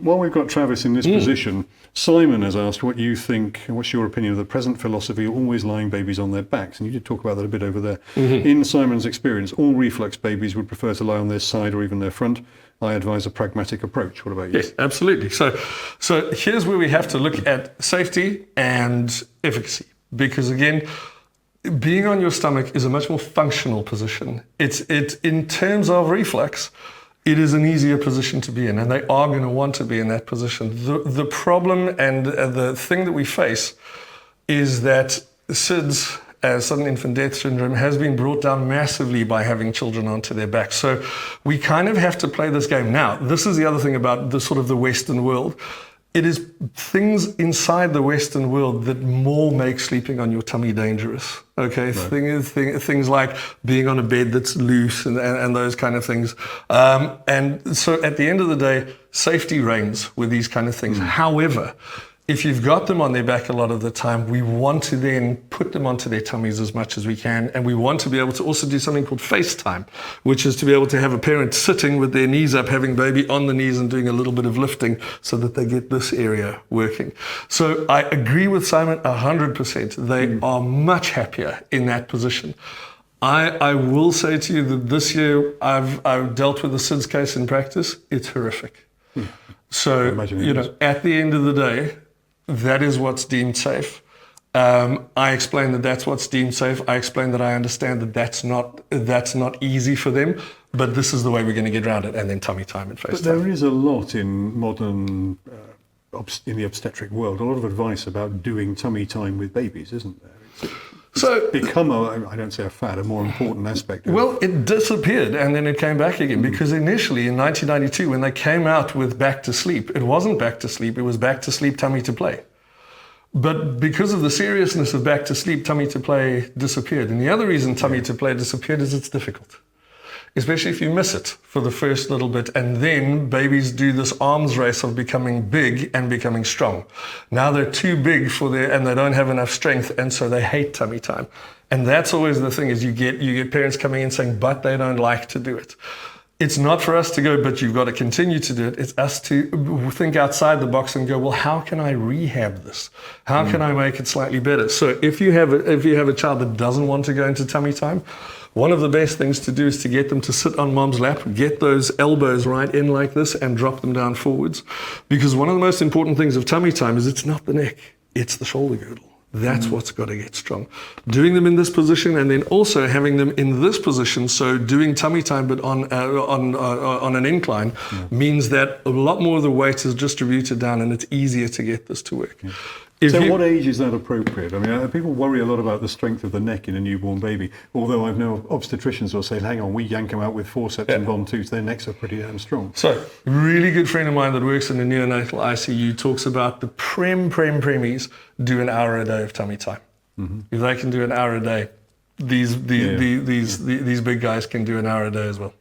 while we've got Travis in this position, Simon has asked what you think, and what's your opinion of the present philosophy of always lying babies on their backs? And you did talk about that a bit over there. In Simon's experience, all reflux babies would prefer to lie on their side or even their front. I advise a pragmatic approach. What about you? Yes, absolutely. So here's where we have to look at safety and efficacy, because again, being on your stomach is a much more functional position. It's in terms of reflux, it is an easier position to be in, and they are going to want to be in that position. The problem and the thing that we face is that SIDS, sudden infant death syndrome, has been brought down massively by having children onto their back. So we kind of have to play this game. Now, this is the other thing about the sort of the Western world. It is things inside the Western world that more make sleeping on your tummy dangerous. Okay, right. Things like being on a bed that's loose and those kind of things. And so at the end of the day, safety reigns with these kind of things. However, if you've got them on their back a lot of the time, we want to then put them onto their tummies as much as we can. And we want to be able to also do something called FaceTime, which is to be able to have a parent sitting with their knees up, having baby on the knees and doing a little bit of lifting so that they get this area working. So I agree with Simon 100%. They are much happier in that position. I will say to you that this year I've dealt with a SIDS case in practice. It's horrific. So, at the end of the day, that is what's deemed safe. I explain that that's what's deemed safe. I explain that I understand that that's not easy for them, but this is the way we're going to get around it, and then tummy time and FaceTime. But there is a lot in modern, in the obstetric world, a lot of advice about doing tummy time with babies, isn't there? It's become, I don't say a fad, a more important aspect. Well, it disappeared and then it came back again, because initially in 1992, when they came out with Back to Sleep, it wasn't Back to Sleep, it was Back to Sleep, Tummy to Play. But because of the seriousness of Back to Sleep, Tummy to Play disappeared. And the other reason Tummy to Play disappeared is it's difficult, especially if you miss it for the first little bit. And then babies do this arms race of becoming big and becoming strong. Now they're too big and they don't have enough strength, and so they hate tummy time. And that's always the thing, is you get parents coming in saying, but they don't like to do it. It's not for us to go, but you've got to continue to do it. It's us to think outside the box and go, well, how can I rehab this? How can I make it slightly better? So if you have a child that doesn't want to go into tummy time, one of the best things to do is to get them to sit on mom's lap, get those elbows right in like this and drop them down forwards. Because one of the most important things of tummy time is it's not the neck, it's the shoulder girdle. That's what's got to get strong. Doing them in this position, and then also having them in this position, so doing tummy time but on an incline, means that a lot more of the weight is distributed down and it's easier to get this to work. So what age is that appropriate? I mean, people worry a lot about the strength of the neck in a newborn baby, although I know obstetricians will say, hang on, we yank them out with forceps and bomb tooth, their necks are pretty damn strong. So a really good friend of mine that works in the neonatal ICU talks about the preemies do an hour a day of tummy time. If they can do an hour a day, these big guys can do an hour a day as well.